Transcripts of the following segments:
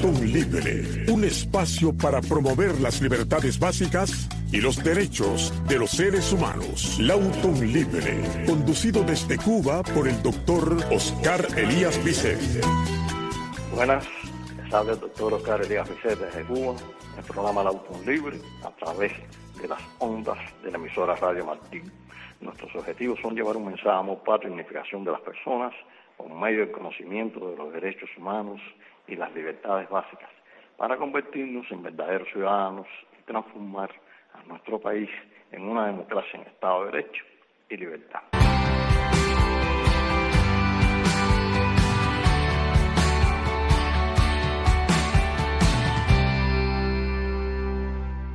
Lautón Libre, un espacio para promover las libertades básicas y los derechos de los seres humanos. Lautón Libre, conducido desde Cuba por el doctor Oscar Elías Vicente. Buenas, les habla el doctor Oscar Elías Vicente desde Cuba, en el programa Lautón Libre, a través de las ondas de la emisora Radio Martín. Nuestros objetivos son llevar un mensaje de amor patrio y unificación de las personas por medio del conocimiento de los derechos humanos y las libertades básicas, para convertirnos en verdaderos ciudadanos y transformar a nuestro país en una democracia en Estado de Derecho y libertad.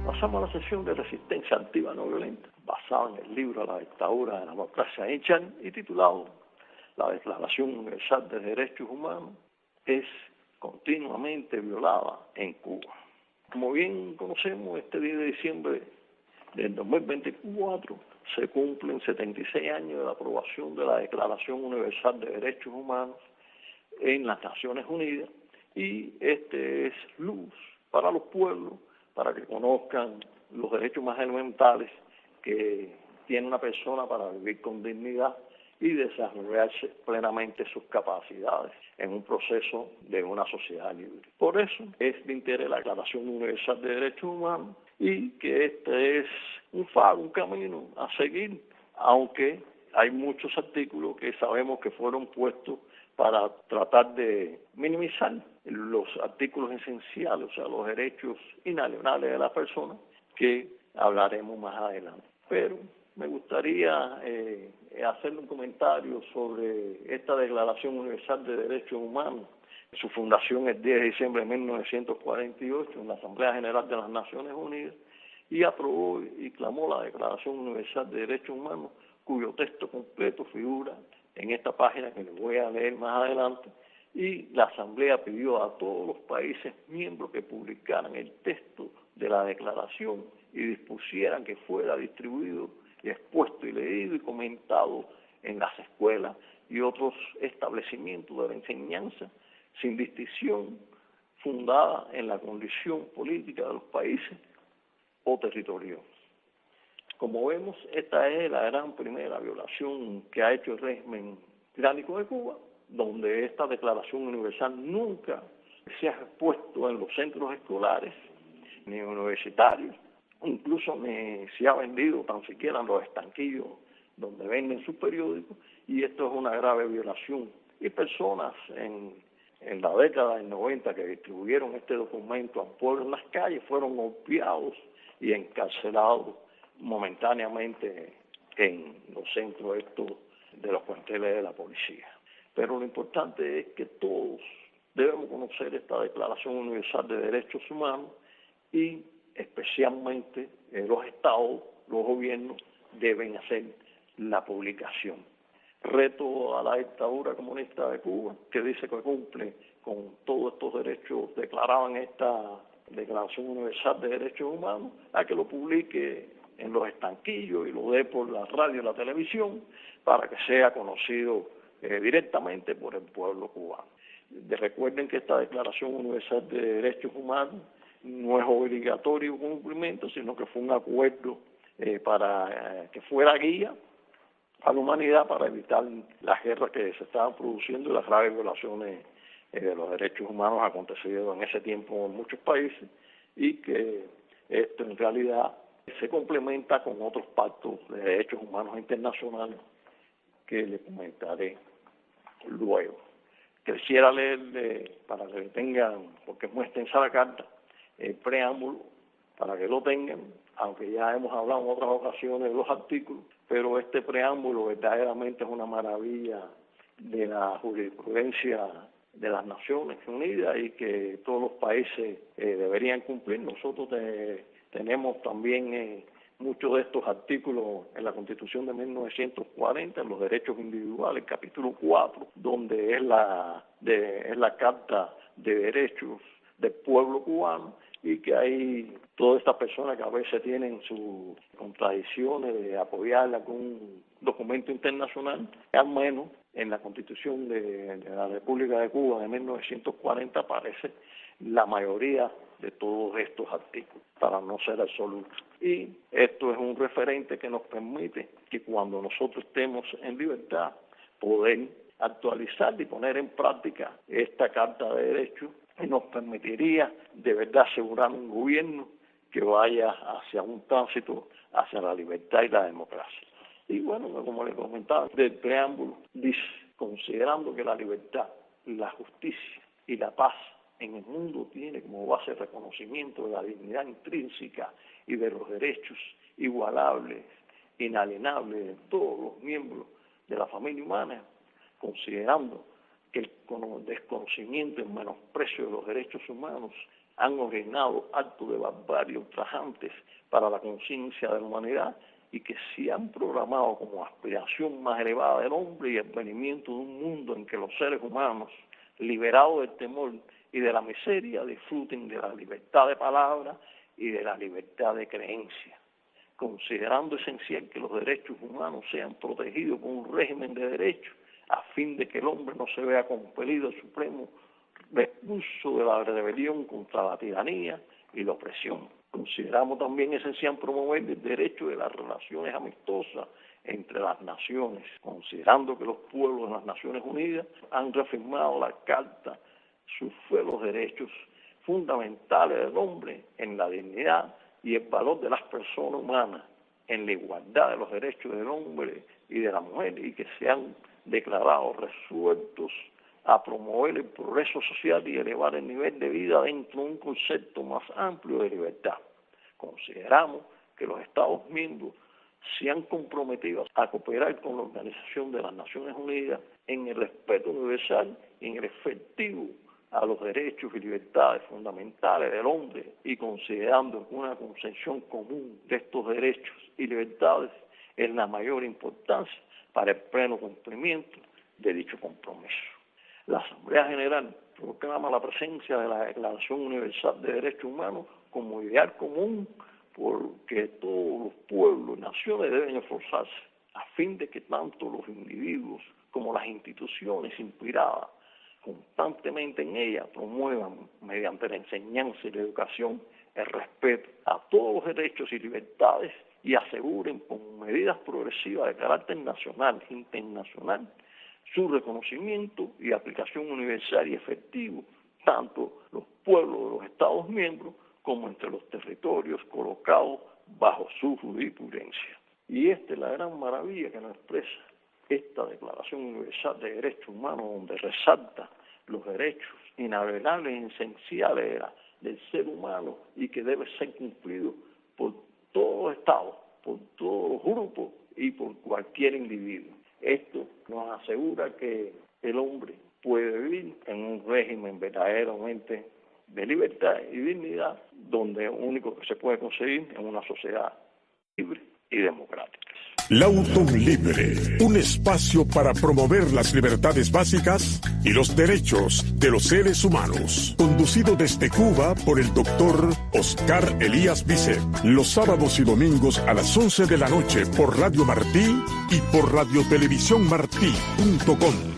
Pasamos a la sesión de resistencia activa no violenta, basada en el libro La dictadura de la democracia de Chan y titulado La Declaración Universal de Derechos Humanos es continuamente violada en Cuba. Como bien conocemos, este 10 de diciembre del 2024 se cumplen 76 años de la aprobación de la Declaración Universal de Derechos Humanos en las Naciones Unidas, y este es luz para los pueblos, para que conozcan los derechos más elementales que tiene una persona para vivir con dignidad y desarrollarse plenamente sus capacidades en un proceso de una sociedad libre. Por eso es de interés la Declaración Universal de Derechos Humanos, y que este es un faro, un camino a seguir, aunque hay muchos artículos que sabemos que fueron puestos para tratar de minimizar los artículos esenciales, o sea, los derechos inalienables de la persona, que hablaremos más adelante. Pero me gustaría hacerle un comentario sobre esta Declaración Universal de Derechos Humanos. Su fundación es 10 de diciembre de 1948 en la Asamblea General de las Naciones Unidas, y aprobó y clamó la Declaración Universal de Derechos Humanos, cuyo texto completo figura en esta página que les voy a leer más adelante, y la Asamblea pidió a todos los países miembros que publicaran el texto de la declaración y dispusieran que fuera distribuido y expuesto y leído y comentado en las escuelas y otros establecimientos de la enseñanza, sin distinción, fundada en la condición política de los países o territorios. Como vemos, esta es la gran primera violación que ha hecho el régimen tiránico de Cuba, donde esta Declaración Universal nunca se ha expuesto en los centros escolares ni universitarios, incluso ni se ha vendido tan siquiera en los estanquillos donde venden sus periódicos, y esto es una grave violación. Y personas en la década del 90 que distribuyeron este documento al pueblo en las calles fueron golpeados y encarcelados momentáneamente en los centros estos de los cuarteles de la policía. Pero lo importante es que todos debemos conocer esta Declaración Universal de Derechos Humanos, y especialmente los estados, los gobiernos deben hacer la publicación. Reto a la dictadura comunista de Cuba, que dice que cumple con todos estos derechos declarados en esta Declaración Universal de Derechos Humanos, a que lo publique en los estanquillos y lo dé por la radio y la televisión para que sea conocido directamente por el pueblo cubano. Recuerden que esta Declaración Universal de Derechos Humanos no es obligatorio cumplimiento, sino que fue un acuerdo para que fuera guía a la humanidad para evitar las guerras que se estaban produciendo y las graves violaciones de los derechos humanos acontecidos en ese tiempo en muchos países, y que esto en realidad se complementa con otros pactos de derechos humanos internacionales que les comentaré luego. Quisiera leerle, para que tengan, porque es muy extensa la carta, el preámbulo, para que lo tengan, aunque ya hemos hablado en otras ocasiones de los artículos, pero este preámbulo verdaderamente es una maravilla de la jurisprudencia de las Naciones Unidas y que todos los países deberían cumplir. Nosotros tenemos también muchos de estos artículos en la Constitución de 1940, en los derechos individuales, capítulo 4, donde es la Carta de Derechos del Pueblo Cubano, y que hay todas estas personas que a veces tienen sus contradicciones de apoyar algún documento internacional, al menos en la Constitución de la República de Cuba de 1940 aparece la mayoría de todos estos artículos, para no ser absoluto. Y esto es un referente que nos permite que cuando nosotros estemos en libertad, poder actualizar y poner en práctica esta Carta de Derechos, y nos permitiría de verdad asegurar un gobierno que vaya hacia un tránsito hacia la libertad y la democracia. Y bueno, como le comentaba del preámbulo, dice, considerando que la libertad, la justicia y la paz en el mundo tiene como base el reconocimiento de la dignidad intrínseca y de los derechos igualables, inalienables de todos los miembros de la familia humana, considerando que el desconocimiento y el menosprecio de los derechos humanos han originado actos de barbarie ultrajantes para la conciencia de la humanidad y que se han programado como aspiración más elevada del hombre y el venimiento de un mundo en que los seres humanos, liberados del temor y de la miseria, disfruten de la libertad de palabra y de la libertad de creencia, considerando esencial que los derechos humanos sean protegidos por un régimen de derechos a fin de que el hombre no se vea compelido al supremo recurso de la rebelión contra la tiranía y la opresión. Consideramos también esencial promover el derecho de las relaciones amistosas entre las naciones, considerando que los pueblos de las Naciones Unidas han reafirmado la Carta, sus los derechos fundamentales del hombre en la dignidad y el valor de las personas humanas, en la igualdad de los derechos del hombre y de la mujer, y que se han declarado resueltos a promover el progreso social y elevar el nivel de vida dentro de un concepto más amplio de libertad. Consideramos que los Estados miembros se han comprometido a cooperar con la Organización de las Naciones Unidas en el respeto universal y en el efectivo a los derechos y libertades fundamentales del hombre, y considerando que una concepción común de estos derechos y libertades es la mayor importancia para el pleno cumplimiento de dicho compromiso. La Asamblea General proclama la presencia de la Declaración Universal de Derechos Humanos como ideal común porque todos los pueblos y naciones deben esforzarse a fin de que tanto los individuos como las instituciones inspiradas constantemente en ella promuevan mediante la enseñanza y la educación el respeto a todos los derechos y libertades y aseguren con medidas progresivas de carácter nacional e internacional su reconocimiento y aplicación universal y efectivo, tanto los pueblos de los Estados miembros como entre los territorios colocados bajo su jurisprudencia. Y esta es la gran maravilla que nos expresa esta Declaración Universal de Derechos Humanos, donde resalta los derechos inalienables e esenciales del ser humano y que debe ser cumplido por todos los estados, por todos los grupos y por cualquier individuo. Esto nos asegura que el hombre puede vivir en un régimen verdaderamente de libertad y dignidad, donde lo único que se puede conseguir es una sociedad libre y democrática. Lauton Libre, un espacio para promover las libertades básicas y los derechos de los seres humanos. Conducido desde Cuba por el doctor Oscar Elías Bicet. Los sábados y domingos a las 11 de la noche por Radio Martí y por radiotelevisiónmartí.com.